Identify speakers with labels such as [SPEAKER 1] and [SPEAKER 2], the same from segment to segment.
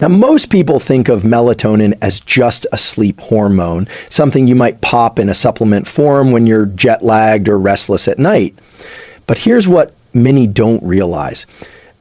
[SPEAKER 1] Now, most people think of melatonin as just a sleep hormone, something you might pop in a supplement form when you're jet lagged or restless at night. But here's what many don't realize.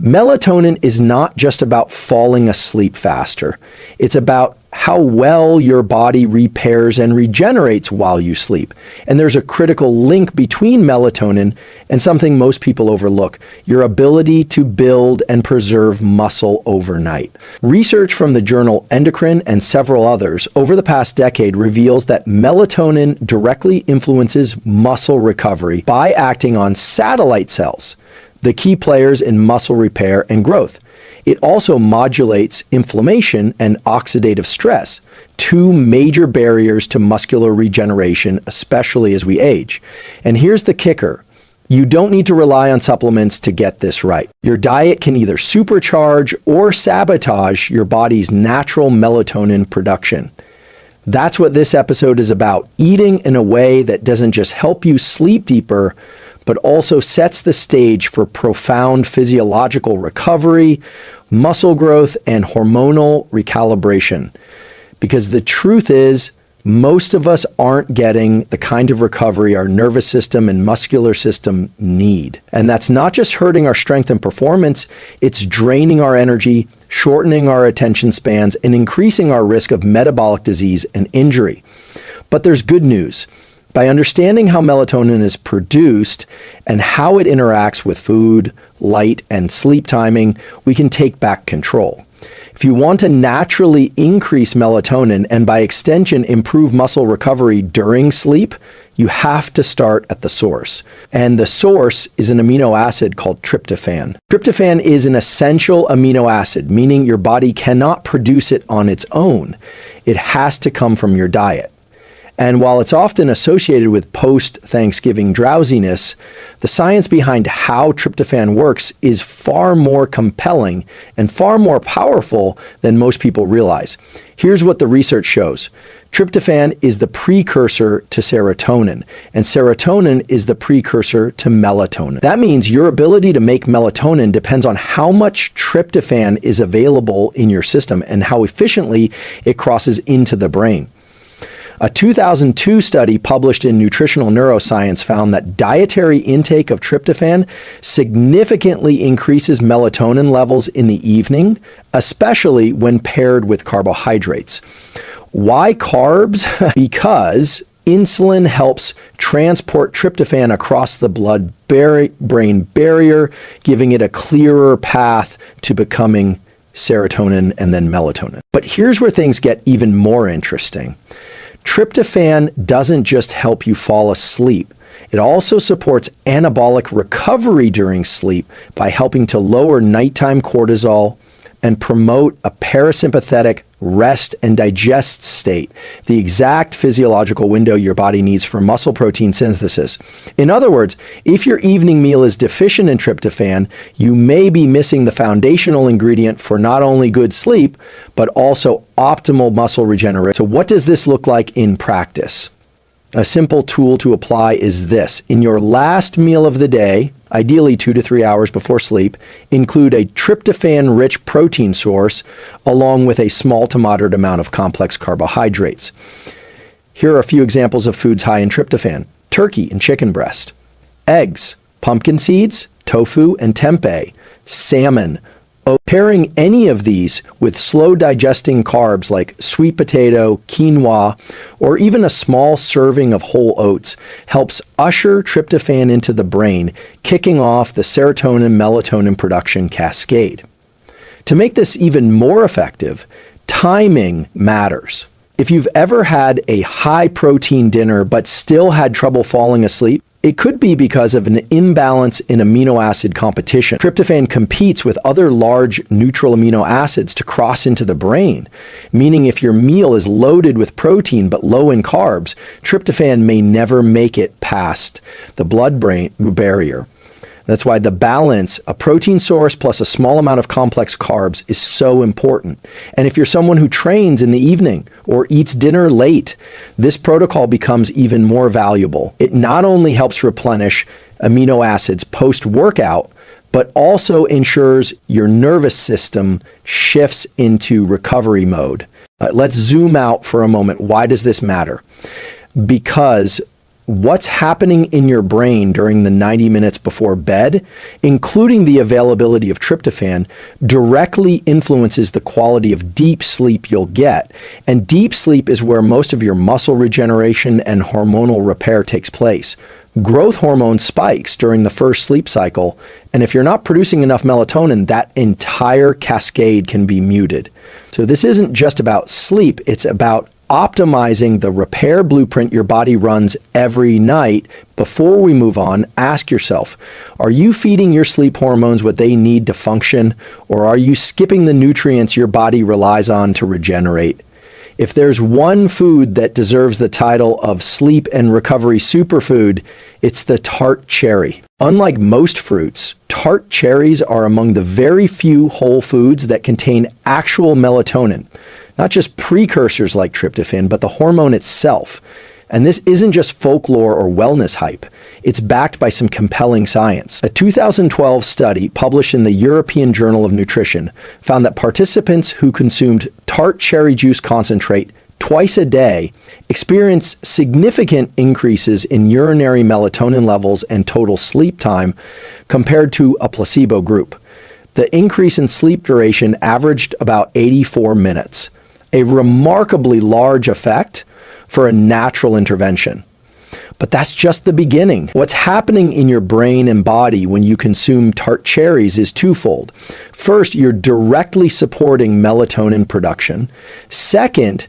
[SPEAKER 1] Melatonin is not just about falling asleep faster. It's about how well your body repairs and regenerates while you sleep. And there's a critical link between melatonin and something most people overlook, your ability to build and preserve muscle overnight. Research from the journal Endocrine and several others over the past decade reveals that melatonin directly influences muscle recovery by acting on satellite cells, the key players in muscle repair and growth. It also modulates inflammation and oxidative stress, two major barriers to muscular regeneration, especially as we age. And here's the kicker. You don't need to rely on supplements to get this right. Your diet can either supercharge or sabotage your body's natural melatonin production. That's what this episode is about, eating in a way that doesn't just help you sleep deeper, but also sets the stage for profound physiological recovery, muscle growth, and hormonal recalibration. Because the truth is, most of us aren't getting the kind of recovery our nervous system and muscular system need. And that's not just hurting our strength and performance, it's draining our energy, shortening our attention spans, and increasing our risk of metabolic disease and injury. But there's good news. By understanding how melatonin is produced and how it interacts with food, light, and sleep timing, we can take back control. If you want to naturally increase melatonin and by extension improve muscle recovery during sleep, you have to start at the source. And the source is an amino acid called tryptophan. Tryptophan is an essential amino acid, meaning your body cannot produce it on its own. It has to come from your diet. And while it's often associated with post-Thanksgiving drowsiness, the science behind how tryptophan works is far more compelling and far more powerful than most people realize. Here's what the research shows. Tryptophan is the precursor to serotonin, and serotonin is the precursor to melatonin. That means your ability to make melatonin depends on how much tryptophan is available in your system and how efficiently it crosses into the brain. A 2002 study published in Nutritional Neuroscience found that dietary intake of tryptophan significantly increases melatonin levels in the evening, especially when paired with carbohydrates. Why carbs? Because insulin helps transport tryptophan across the blood-brain barrier, giving it a clearer path to becoming serotonin and then melatonin. But here's where things get even more interesting. Tryptophan doesn't just help you fall asleep. It also supports anabolic recovery during sleep by helping to lower nighttime cortisol and promote a parasympathetic rest and digest state, the exact physiological window your body needs for muscle protein synthesis. In other words, if your evening meal is deficient in tryptophan, you may be missing the foundational ingredient for not only good sleep, but also optimal muscle regeneration. So what does this look like in practice? A simple tool to apply is this. In your last meal of the day, ideally 2 to 3 hours before sleep, include a tryptophan-rich protein source along with a small to moderate amount of complex carbohydrates. Here are a few examples of foods high in tryptophan: turkey and chicken breast, eggs, pumpkin seeds, tofu and tempeh, salmon. Pairing any of these with slow digesting carbs like sweet potato, quinoa, or even a small serving of whole oats helps usher tryptophan into the brain, kicking off the serotonin-melatonin production cascade. To make this even more effective, timing matters. If you've ever had a high-protein dinner but still had trouble falling asleep, it could be because of an imbalance in amino acid competition. Tryptophan competes with other large neutral amino acids to cross into the brain, meaning if your meal is loaded with protein but low in carbs, tryptophan may never make it past the blood-brain barrier. That's why the balance, a protein source plus a small amount of complex carbs, is so important. And if you're someone who trains in the evening or eats dinner late, this protocol becomes even more valuable. It not only helps replenish amino acids post-workout, but also ensures your nervous system shifts into recovery mode. Let's zoom out for a moment. Why does this matter? Because what's happening in your brain during the 90 minutes before bed, including the availability of tryptophan, directly influences the quality of deep sleep you'll get. And deep sleep is where most of your muscle regeneration and hormonal repair takes place. Growth hormone spikes during the first sleep cycle, and if you're not producing enough melatonin, that entire cascade can be muted. So this isn't just about sleep, it's about optimizing the repair blueprint your body runs every night. Before we move on, ask yourself, are you feeding your sleep hormones what they need to function, or are you skipping the nutrients your body relies on to regenerate? If there's one food that deserves the title of sleep and recovery superfood, it's the tart cherry. Unlike most fruits, tart cherries are among the very few whole foods that contain actual melatonin, not just precursors like tryptophan, but the hormone itself. And this isn't just folklore or wellness hype. It's backed by some compelling science. A 2012 study published in the European Journal of Nutrition found that participants who consumed tart cherry juice concentrate twice a day experienced significant increases in urinary melatonin levels and total sleep time compared to a placebo group. The increase in sleep duration averaged about 84 minutes, a remarkably large effect for a natural intervention. But that's just the beginning. What's happening in your brain and body when you consume tart cherries is twofold. First, you're directly supporting melatonin production. Second,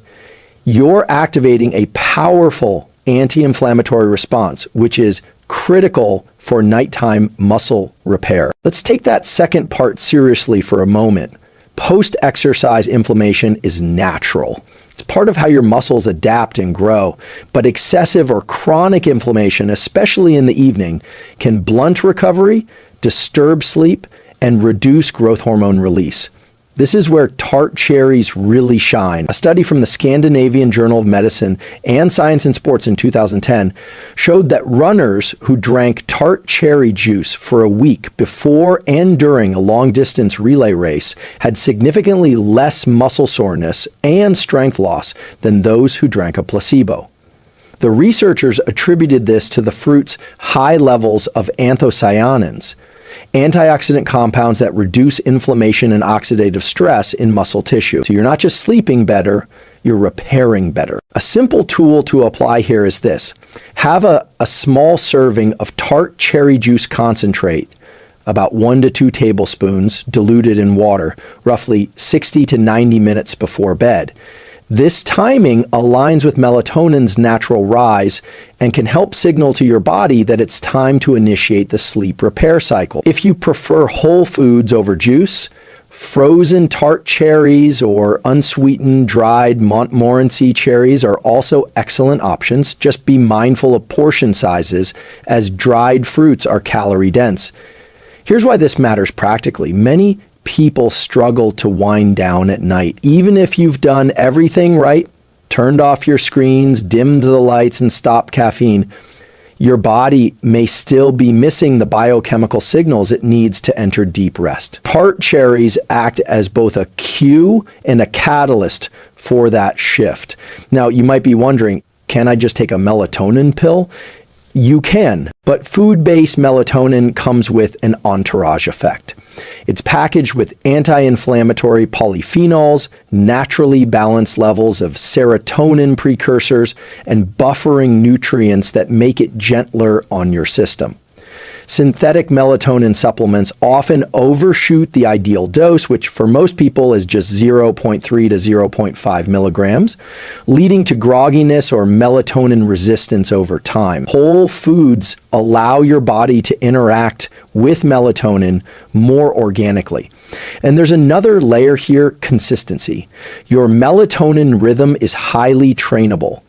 [SPEAKER 1] you're activating a powerful anti-inflammatory response, which is critical for nighttime muscle repair. Let's take that second part seriously for a moment. Post-exercise inflammation is natural. It's part of how your muscles adapt and grow, but excessive or chronic inflammation, especially in the evening, can blunt recovery, disturb sleep, and reduce growth hormone release. This is where tart cherries really shine. A study from the Scandinavian Journal of Medicine and Science and Sports in 2010 showed that runners who drank tart cherry juice for a week before and during a long-distance relay race had significantly less muscle soreness and strength loss than those who drank a placebo. The researchers attributed this to the fruit's high levels of anthocyanins, antioxidant compounds that reduce inflammation and oxidative stress in muscle tissue. So you're not just sleeping better, you're repairing better. A simple tool to apply here is this. Have a small serving of tart cherry juice concentrate, about 1 to 2 tablespoons diluted in water, roughly 60 to 90 minutes before bed. This timing aligns with melatonin's natural rise and can help signal to your body that it's time to initiate the sleep repair cycle. If you prefer whole foods over juice, frozen tart cherries or unsweetened dried Montmorency cherries are also excellent options. Just be mindful of portion sizes, as dried fruits are calorie dense. Here's why this matters practically. Many people struggle to wind down at night. Even if you've done everything right, turned off your screens, dimmed the lights, and stopped caffeine, your body may still be missing the biochemical signals it needs to enter deep rest. Tart cherries act as both a cue and a catalyst for that shift. Now, you might be wondering, can I just take a melatonin pill? You can, but food-based melatonin comes with an entourage effect. It's packaged with anti-inflammatory polyphenols, naturally balanced levels of serotonin precursors, and buffering nutrients that make it gentler on your system. Synthetic melatonin supplements often overshoot the ideal dose, which for most people is just 0.3 to 0.5 milligrams, leading to grogginess or melatonin resistance over time. Whole foods allow your body to interact with melatonin more organically. And there's another layer here: consistency. Your melatonin rhythm is highly trainable.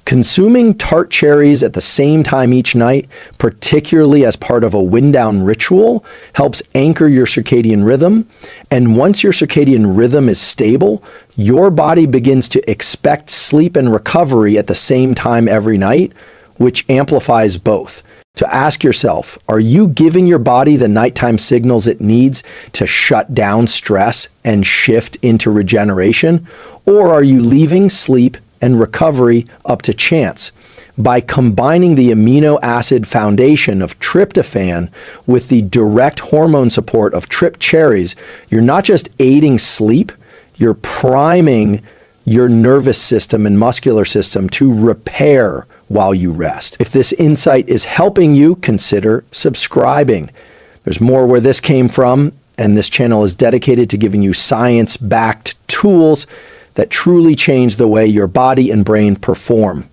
[SPEAKER 1] Consuming tart cherries at the same time each night, particularly as part of a wind-down ritual, helps anchor your circadian rhythm. And once your circadian rhythm is stable, your body begins to expect sleep and recovery at the same time every night, which amplifies both. So ask yourself, are you giving your body the nighttime signals it needs to shut down stress and shift into regeneration? Or are you leaving sleep and recovery up to chance? By combining the amino acid foundation of tryptophan with the direct hormone support of trip cherries, you're not just aiding sleep, you're priming your nervous system and muscular system to repair while you rest. If this insight is helping you, consider subscribing. There's more where this came from, and this channel is dedicated to giving you science-backed tools that truly change the way your body and brain perform.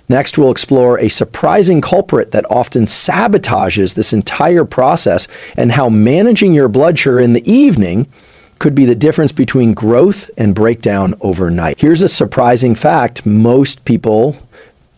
[SPEAKER 1] Next, we'll explore a surprising culprit that often sabotages this entire process and how managing your blood sugar in the evening could be the difference between growth and breakdown overnight. Here's a surprising fact most people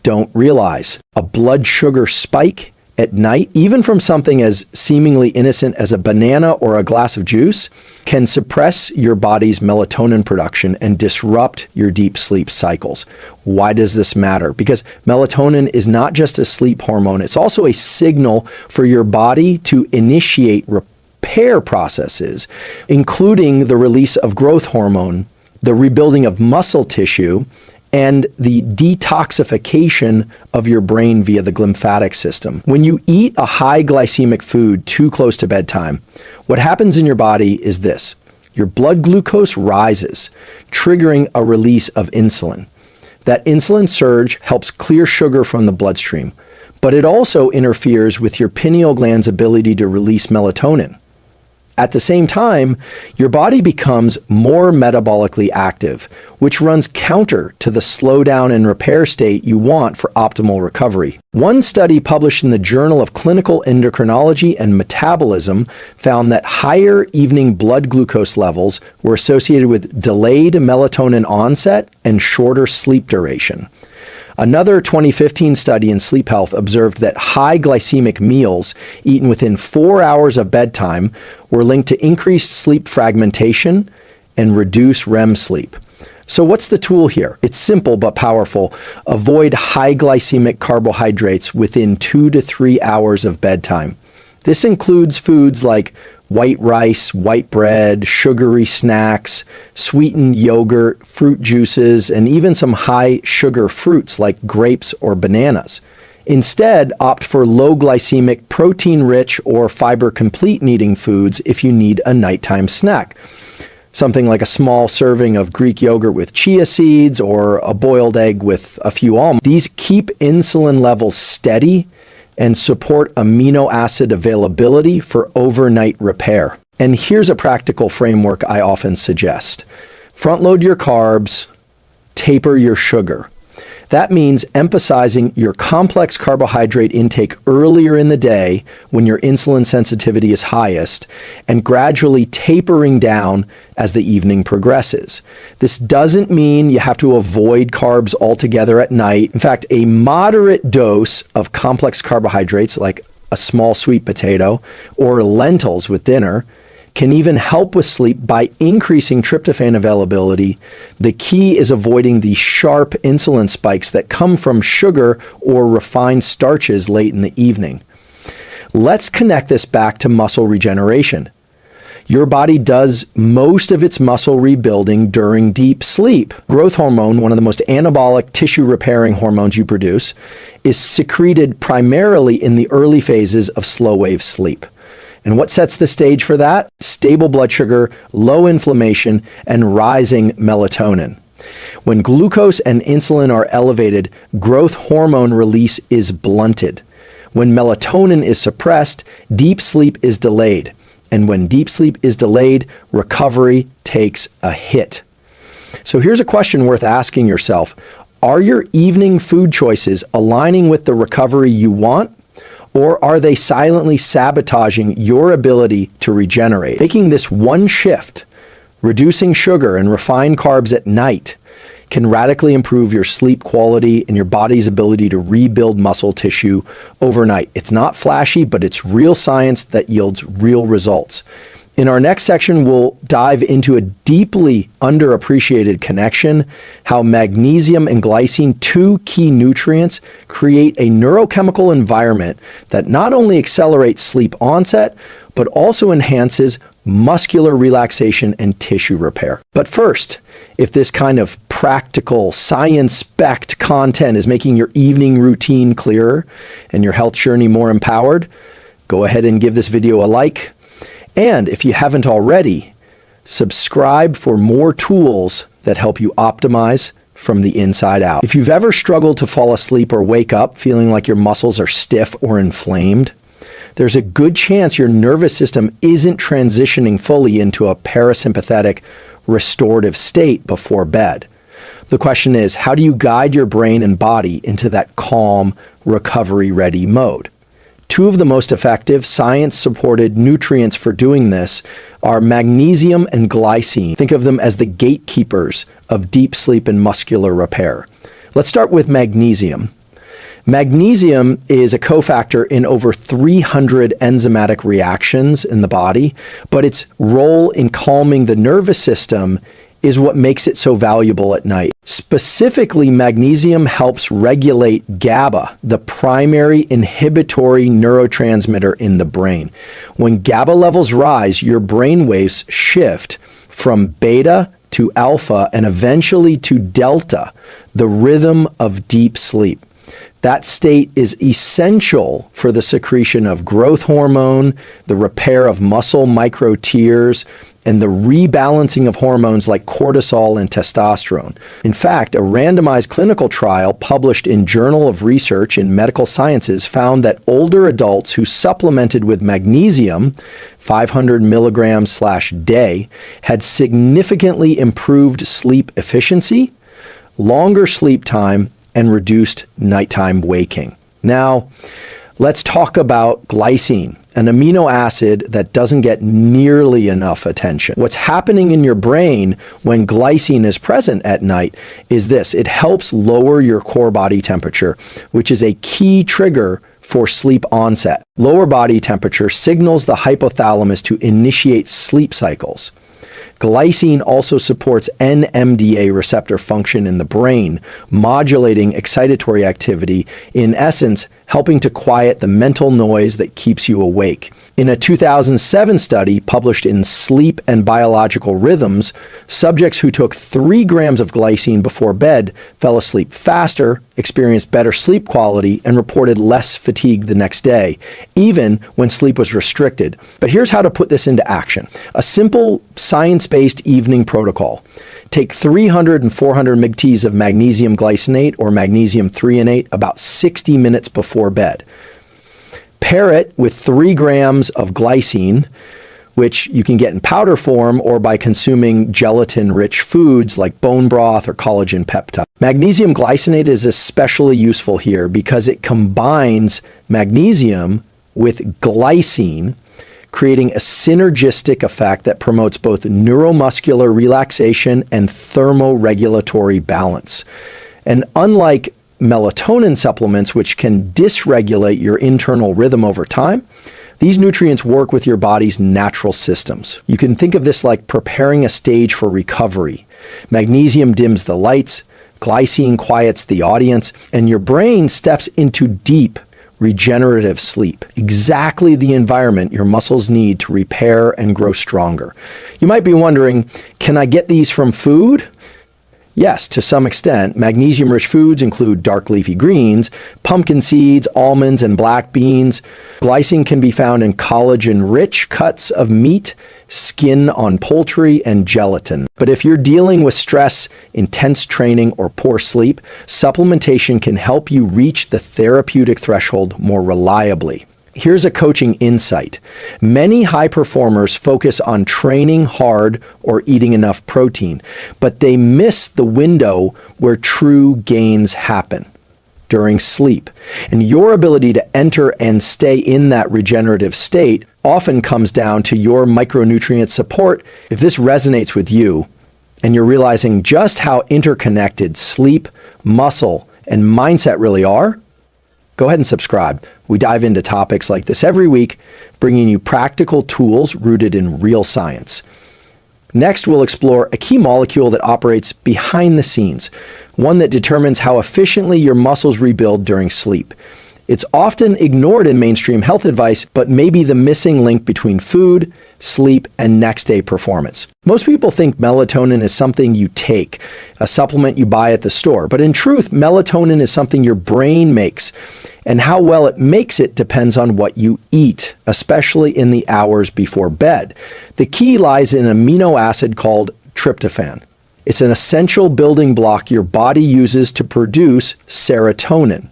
[SPEAKER 1] don't realize. A blood sugar spike at night, even from something as seemingly innocent as a banana or a glass of juice, can suppress your body's melatonin production and disrupt your deep sleep cycles. Why does this matter? Because melatonin is not just a sleep hormone, it's also a signal for your body to initiate repair processes, including the release of growth hormone, the rebuilding of muscle tissue, and the detoxification of your brain via the glymphatic system. When you eat a high glycemic food too close to bedtime, what happens in your body is this. Your blood glucose rises, triggering a release of insulin. That insulin surge helps clear sugar from the bloodstream, but it also interferes with your pineal gland's ability to release melatonin. At the same time, your body becomes more metabolically active, which runs counter to the slowdown and repair state you want for optimal recovery. One study published in the Journal of Clinical Endocrinology and Metabolism found that higher evening blood glucose levels were associated with delayed melatonin onset and shorter sleep duration. Another 2015 study in sleep health observed that high glycemic meals eaten within 4 hours of bedtime were linked to increased sleep fragmentation and reduced REM sleep. So what's the tool here? It's simple but powerful. Avoid high glycemic carbohydrates within 2 to 3 hours of bedtime. This includes foods like white rice, white bread, sugary snacks, sweetened yogurt, fruit juices, and even some high sugar fruits like grapes or bananas. Instead, opt for low glycemic, protein-rich, or fiber-complete eating foods if you need a nighttime snack. Something like a small serving of Greek yogurt with chia seeds or a boiled egg with a few almonds. These keep insulin levels steady and support amino acid availability for overnight repair. And here's a practical framework I often suggest. Front load your carbs, taper your sugar. That means emphasizing your complex carbohydrate intake earlier in the day when your insulin sensitivity is highest and gradually tapering down as the evening progresses. This doesn't mean you have to avoid carbs altogether at night. In fact, a moderate dose of complex carbohydrates like a small sweet potato or lentils with dinner can even help with sleep by increasing tryptophan availability. The key is avoiding the sharp insulin spikes that come from sugar or refined starches late in the evening. Let's connect this back to muscle regeneration. Your body does most of its muscle rebuilding during deep sleep. Growth hormone, one of the most anabolic tissue repairing hormones you produce, is secreted primarily in the early phases of slow wave sleep. And what sets the stage for that? Stable blood sugar, low inflammation, and rising melatonin. When glucose and insulin are elevated, growth hormone release is blunted. When melatonin is suppressed, deep sleep is delayed. And when deep sleep is delayed, recovery takes a hit. So here's a question worth asking yourself. Are your evening food choices aligning with the recovery you want? Or are they silently sabotaging your ability to regenerate? Taking this one shift, reducing sugar and refined carbs at night, can radically improve your sleep quality and your body's ability to rebuild muscle tissue overnight. It's not flashy, but it's real science that yields real results. In our next section, we'll dive into a deeply underappreciated connection, how magnesium and glycine, two key nutrients, create a neurochemical environment that not only accelerates sleep onset, but also enhances muscular relaxation and tissue repair. But first, if this kind of practical, science-backed content is making your evening routine clearer and your health journey more empowered, go ahead and give this video a like. And if you haven't already, subscribe for more tools that help you optimize from the inside out. If you've ever struggled to fall asleep or wake up feeling like your muscles are stiff or inflamed, there's a good chance your nervous system isn't transitioning fully into a parasympathetic, restorative state before bed. The question is, how do you guide your brain and body into that calm, recovery-ready mode? Two of the most effective science-supported nutrients for doing this are magnesium and glycine. Think of them as the gatekeepers of deep sleep and muscular repair. Let's start with magnesium. Magnesium is a cofactor in over 300 enzymatic reactions in the body, but its role in calming the nervous system is what makes it so valuable at night. Specifically, magnesium helps regulate GABA, the primary inhibitory neurotransmitter in the brain. When GABA levels rise, your brain waves shift from beta to alpha and eventually to delta, the rhythm of deep sleep. That state is essential for the secretion of growth hormone, the repair of muscle microtears, and the rebalancing of hormones like cortisol and testosterone. In fact, a randomized clinical trial published in Journal of Research in Medical Sciences found that older adults who supplemented with magnesium, 500 milligrams/day, had significantly improved sleep efficiency, longer sleep time, and reduced nighttime waking. Now, let's talk about glycine, an amino acid that doesn't get nearly enough attention. What's happening in your brain when glycine is present at night is this: it helps lower your core body temperature, which is a key trigger for sleep onset. Lower body temperature signals the hypothalamus to initiate sleep cycles. Glycine also supports NMDA receptor function in the brain, modulating excitatory activity, in essence, helping to quiet the mental noise that keeps you awake. In a 2007 study published in Sleep and Biological Rhythms, subjects who took 3 grams of glycine before bed fell asleep faster, experienced better sleep quality, and reported less fatigue the next day, even when sleep was restricted. But here's how to put this into action. A simple science-based evening protocol. Take 300 and 400 mg of magnesium glycinate or magnesium threonate about 60 minutes before bed. Pair it with 3 grams of glycine, which you can get in powder form or by consuming gelatin-rich foods like bone broth or collagen peptide. Magnesium glycinate is especially useful here because it combines magnesium with glycine, creating a synergistic effect that promotes both neuromuscular relaxation and thermoregulatory balance. And unlike melatonin supplements, which can dysregulate your internal rhythm over time, these nutrients work with your body's natural systems. You can think of this like preparing a stage for recovery. Magnesium dims the lights, glycine quiets the audience, and your brain steps into deep, regenerative sleep, exactly the environment your muscles need to repair and grow stronger. You might be wondering, can I get these from food? Yes, to some extent. Magnesium-rich foods include dark leafy greens, pumpkin seeds, almonds, and black beans. Glycine can be found in collagen-rich cuts of meat, skin on poultry, and gelatin. But if you're dealing with stress, intense training, or poor sleep, supplementation can help you reach the therapeutic threshold more reliably. Here's a coaching insight. Many high performers focus on training hard or eating enough protein, but they miss the window where true gains happen during sleep. And your ability to enter and stay in that regenerative state often comes down to your micronutrient support. If this resonates with you and you're realizing just how interconnected sleep, muscle, and mindset really are, go ahead and subscribe. We dive into topics like this every week, bringing you practical tools rooted in real science. Next, we'll explore a key molecule that operates behind the scenes, one that determines how efficiently your muscles rebuild during sleep. It's often ignored in mainstream health advice, but may be the missing link between food, sleep, and next-day performance. Most people think melatonin is something you take, a supplement you buy at the store. But in truth, melatonin is something your brain makes. And how well it makes it depends on what you eat, especially in the hours before bed. The key lies in an amino acid called tryptophan. It's an essential building block your body uses to produce serotonin.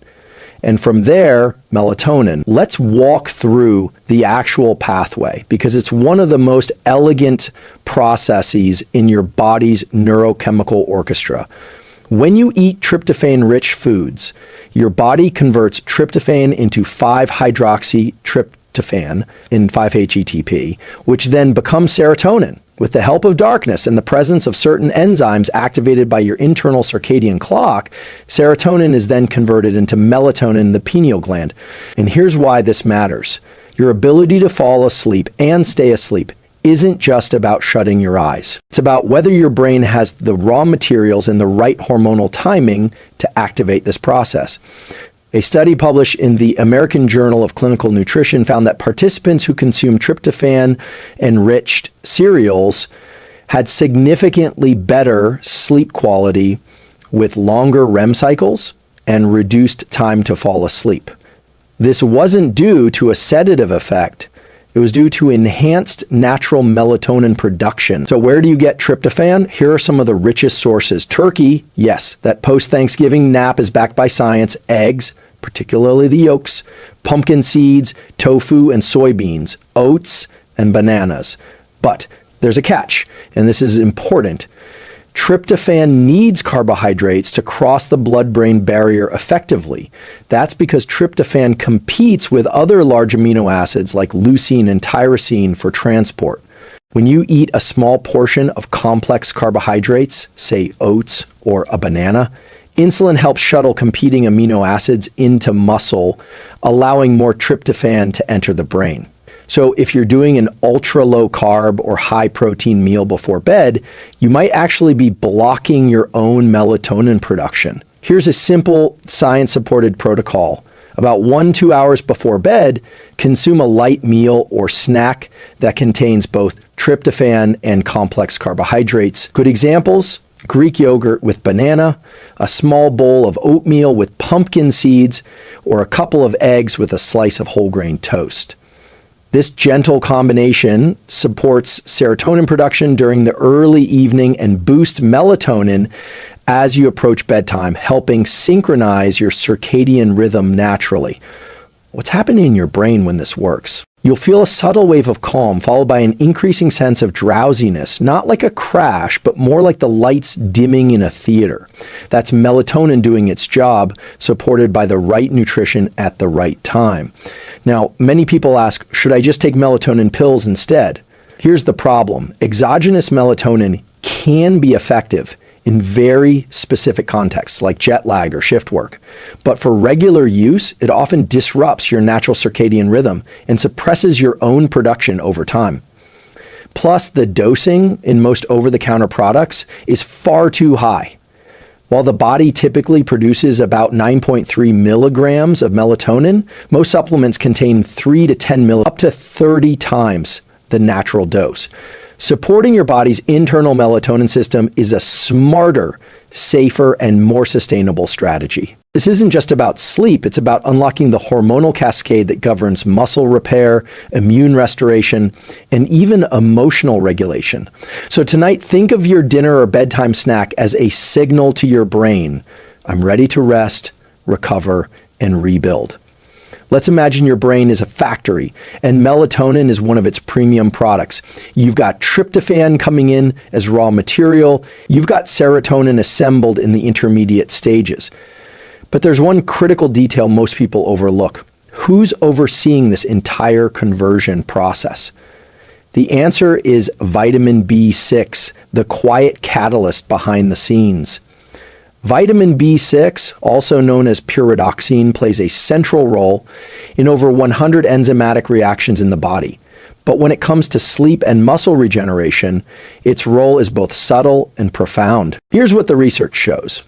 [SPEAKER 1] And from there, melatonin. Let's walk through the actual pathway because it's one of the most elegant processes in your body's neurochemical orchestra. When you eat tryptophan-rich foods, your body converts tryptophan into 5-hydroxytryptophan in 5-HTP, which then becomes serotonin. With the help of darkness and the presence of certain enzymes activated by your internal circadian clock, serotonin is then converted into melatonin in the pineal gland. And here's why this matters. Your ability to fall asleep and stay asleep isn't just about shutting your eyes. It's about whether your brain has the raw materials and the right hormonal timing to activate this process. A study published in the American Journal of Clinical Nutrition found that participants who consumed tryptophan-enriched cereals had significantly better sleep quality with longer REM cycles and reduced time to fall asleep. This wasn't due to a sedative effect. It was due to enhanced natural melatonin production. So where do you get tryptophan? Here are some of the richest sources. Turkey, yes, that post-Thanksgiving nap is backed by science. Eggs, particularly the yolks, pumpkin seeds, tofu and soybeans, oats and bananas. But there's a catch, and this is important. Tryptophan needs carbohydrates to cross the blood-brain barrier effectively. That's because tryptophan competes with other large amino acids like leucine and tyrosine for transport. When you eat a small portion of complex carbohydrates, say oats or a banana, insulin helps shuttle competing amino acids into muscle, allowing more tryptophan to enter the brain. So if you're doing an ultra low carb or high protein meal before bed, you might actually be blocking your own melatonin production. Here's a simple science-supported protocol. About 1-2 hours before bed, consume a light meal or snack that contains both tryptophan and complex carbohydrates. Good examples: Greek yogurt with banana, a small bowl of oatmeal with pumpkin seeds, or a couple of eggs with a slice of whole grain toast. This gentle combination supports serotonin production during the early evening and boosts melatonin as you approach bedtime, helping synchronize your circadian rhythm naturally. What's happening in your brain when this works? You'll feel a subtle wave of calm followed by an increasing sense of drowsiness, not like a crash, but more like the lights dimming in a theater. That's melatonin doing its job, supported by the right nutrition at the right time. Now, many people ask, should I just take melatonin pills instead? Here's the problem. Exogenous melatonin can be effective in very specific contexts like jet lag or shift work. But for regular use, it often disrupts your natural circadian rhythm and suppresses your own production over time. Plus, the dosing in most over-the-counter products is far too high. While the body typically produces about 9.3 milligrams of melatonin, most supplements contain 3 to 10 up to 30 times the natural dose. Supporting your body's internal melatonin system is a smarter, safer, and more sustainable strategy. This isn't just about sleep, it's about unlocking the hormonal cascade that governs muscle repair, immune restoration, and even emotional regulation. So tonight, think of your dinner or bedtime snack as a signal to your brain. I'm ready to rest, recover, and rebuild. Let's imagine your brain is a factory and melatonin is one of its premium products. You've got tryptophan coming in as raw material. You've got serotonin assembled in the intermediate stages. But there's one critical detail most people overlook. Who's overseeing this entire conversion process? The answer is vitamin B6, the quiet catalyst behind the scenes. Vitamin B6, also known as pyridoxine, plays a central role in over 100 enzymatic reactions in the body. But when it comes to sleep and muscle regeneration, its role is both subtle and profound. Here's what the research shows.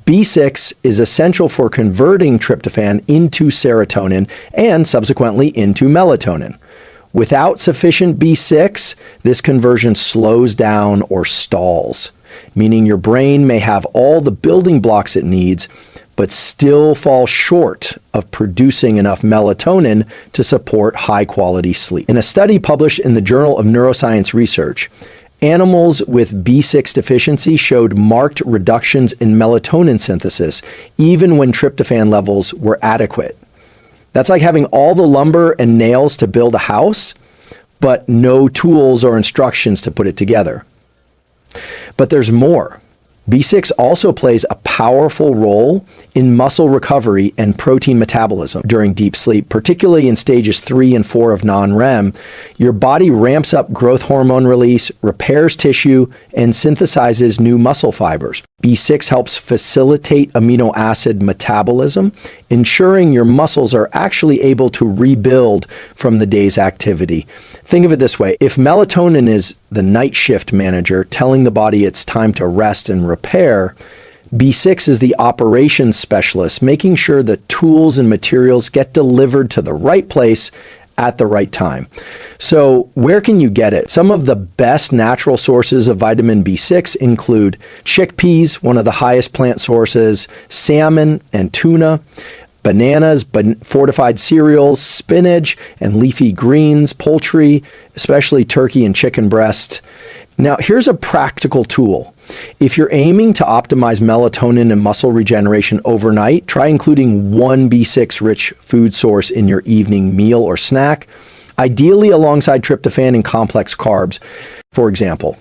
[SPEAKER 1] B6 is essential for converting tryptophan into serotonin and subsequently into melatonin. Without sufficient B6, this conversion slows down or stalls, meaning your brain may have all the building blocks it needs, but still fall short of producing enough melatonin to support high-quality sleep. In a study published in the Journal of Neuroscience Research, animals with B6 deficiency showed marked reductions in melatonin synthesis, even when tryptophan levels were adequate. That's like having all the lumber and nails to build a house, but no tools or instructions to put it together. But there's more. B6 also plays a powerful role in muscle recovery and protein metabolism during deep sleep, particularly in stages 3 and 4 of non-REM. Your body ramps up growth hormone release, repairs tissue, and synthesizes new muscle fibers. B6 helps facilitate amino acid metabolism, ensuring your muscles are actually able to rebuild from the day's activity. Think of it this way. If melatonin is the night shift manager telling the body it's time to rest and repair, B6 is the operations specialist making sure the tools and materials get delivered to the right place at the right time. So where can you get it? Some of the best natural sources of vitamin B6 include chickpeas, one of the highest plant sources, salmon and tuna, bananas, fortified cereals, spinach and leafy greens, poultry, especially turkey and chicken breast. Now, here's a practical tool. If you're aiming to optimize melatonin and muscle regeneration overnight, try including one B6-rich food source in your evening meal or snack, ideally alongside tryptophan and complex carbs. For example,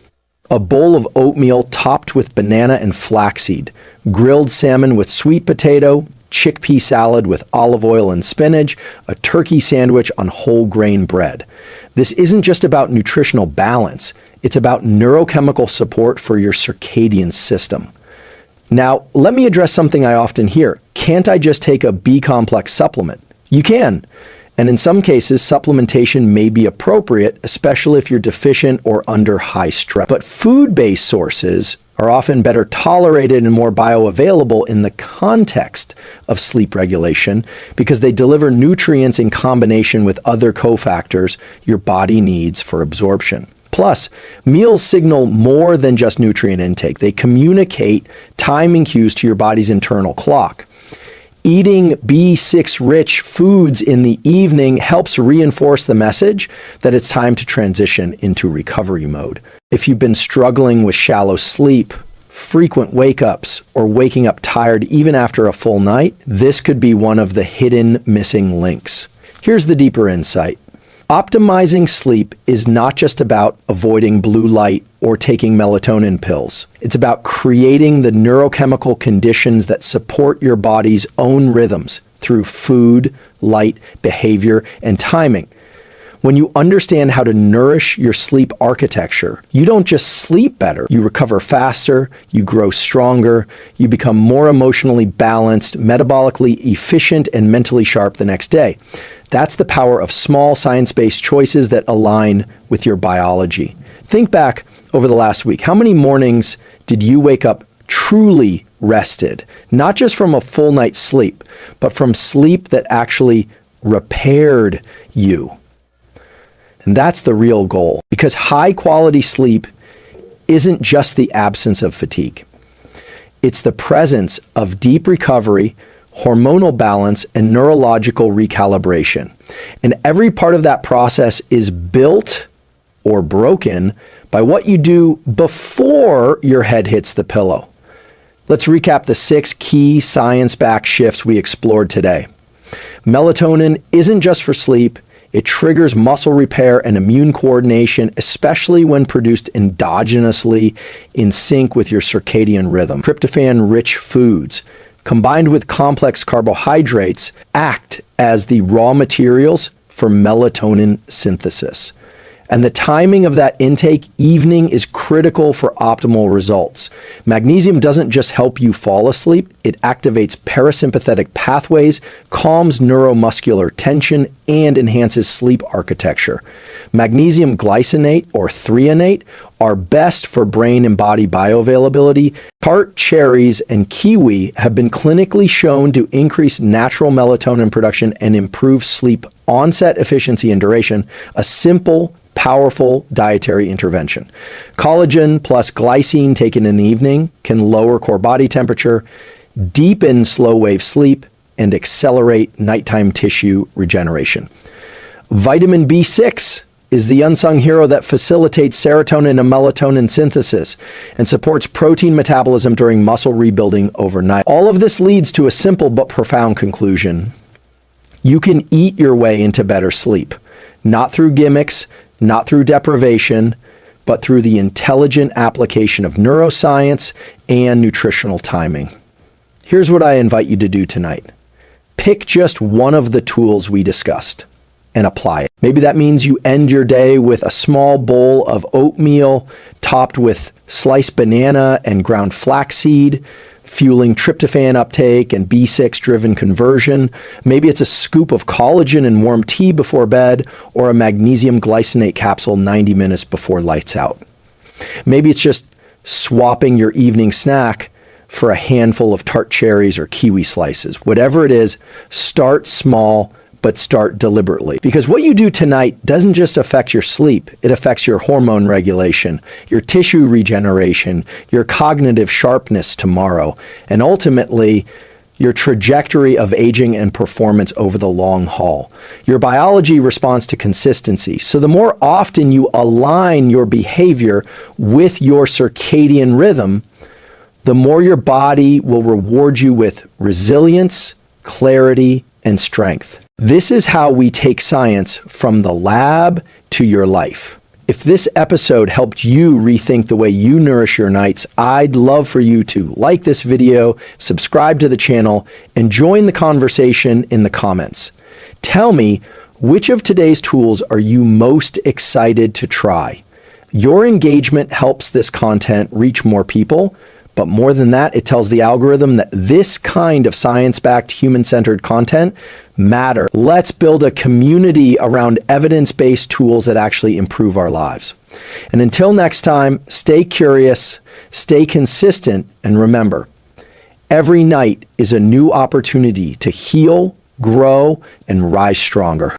[SPEAKER 1] a bowl of oatmeal topped with banana and flaxseed, grilled salmon with sweet potato, chickpea salad with olive oil and spinach, a turkey sandwich on whole grain bread. This isn't just about nutritional balance. It's about neurochemical support for your circadian system. Now, let me address something I often hear. Can't I just take a B-complex supplement? You can. And in some cases, supplementation may be appropriate, especially if you're deficient or under high stress. But food-based sources are often better tolerated and more bioavailable in the context of sleep regulation because they deliver nutrients in combination with other cofactors your body needs for absorption. Plus, meals signal more than just nutrient intake. They communicate timing cues to your body's internal clock. Eating B6-rich foods in the evening helps reinforce the message that it's time to transition into recovery mode. If you've been struggling with shallow sleep, frequent wake-ups, or waking up tired even after a full night, this could be one of the hidden missing links. Here's the deeper insight. Optimizing sleep is not just about avoiding blue light or taking melatonin pills. It's about creating the neurochemical conditions that support your body's own rhythms through food, light, behavior, and timing. When you understand how to nourish your sleep architecture, you don't just sleep better, you recover faster, you grow stronger, you become more emotionally balanced, metabolically efficient, and mentally sharp the next day. That's the power of small science-based choices that align with your biology. Think back over the last week. How many mornings did you wake up truly rested? Not just from a full night's sleep, but from sleep that actually repaired you. And that's the real goal, because high-quality sleep isn't just the absence of fatigue. It's the presence of deep recovery, hormonal balance, and neurological recalibration. And every part of that process is built or broken by what you do before your head hits the pillow. Let's recap the 6 key science-backed shifts we explored today. Melatonin isn't just for sleep. It triggers muscle repair and immune coordination, especially when produced endogenously in sync with your circadian rhythm. Tryptophan-rich foods, combined with complex carbohydrates, act as the raw materials for melatonin synthesis. And the timing of that intake, evening, is critical for optimal results. Magnesium doesn't just help you fall asleep, it activates parasympathetic pathways, calms neuromuscular tension, and enhances sleep architecture. Magnesium glycinate or threonate are best for brain and body bioavailability. Tart, cherries, and kiwi have been clinically shown to increase natural melatonin production and improve sleep onset, efficiency, and duration. A simple, powerful dietary intervention. Collagen plus glycine taken in the evening can lower core body temperature, deepen slow wave sleep, and accelerate nighttime tissue regeneration. Vitamin B6 is the unsung hero that facilitates serotonin and melatonin synthesis and supports protein metabolism during muscle rebuilding overnight. All of this leads to a simple but profound conclusion. You can eat your way into better sleep, not through gimmicks, not through deprivation, but through the intelligent application of neuroscience and nutritional timing. Here's what I invite you to do tonight. Pick just one of the tools we discussed and apply it. Maybe that means you end your day with a small bowl of oatmeal topped with sliced banana and ground flaxseed, fueling tryptophan uptake and B6-driven conversion. Maybe it's a scoop of collagen and warm tea before bed, or a magnesium glycinate capsule 90 minutes before lights out. Maybe it's just swapping your evening snack for a handful of tart cherries or kiwi slices. Whatever it is, start small, but start deliberately. Because what you do tonight doesn't just affect your sleep, it affects your hormone regulation, your tissue regeneration, your cognitive sharpness tomorrow, and ultimately, your trajectory of aging and performance over the long haul. Your biology responds to consistency. So the more often you align your behavior with your circadian rhythm, the more your body will reward you with resilience, clarity, and strength. This is how we take science from the lab to your life. If this episode helped you rethink the way you nourish your nights, I'd love for you to like this video, subscribe to the channel, and join the conversation in the comments. Tell me, which of today's tools are you most excited to try? Your engagement helps this content reach more people, but more than that, it tells the algorithm that this kind of science-backed, human-centered content matter. Let's build a community around evidence-based tools that actually improve our lives. And until next time, stay curious, stay consistent, and remember, every night is a new opportunity to heal, grow, and rise stronger.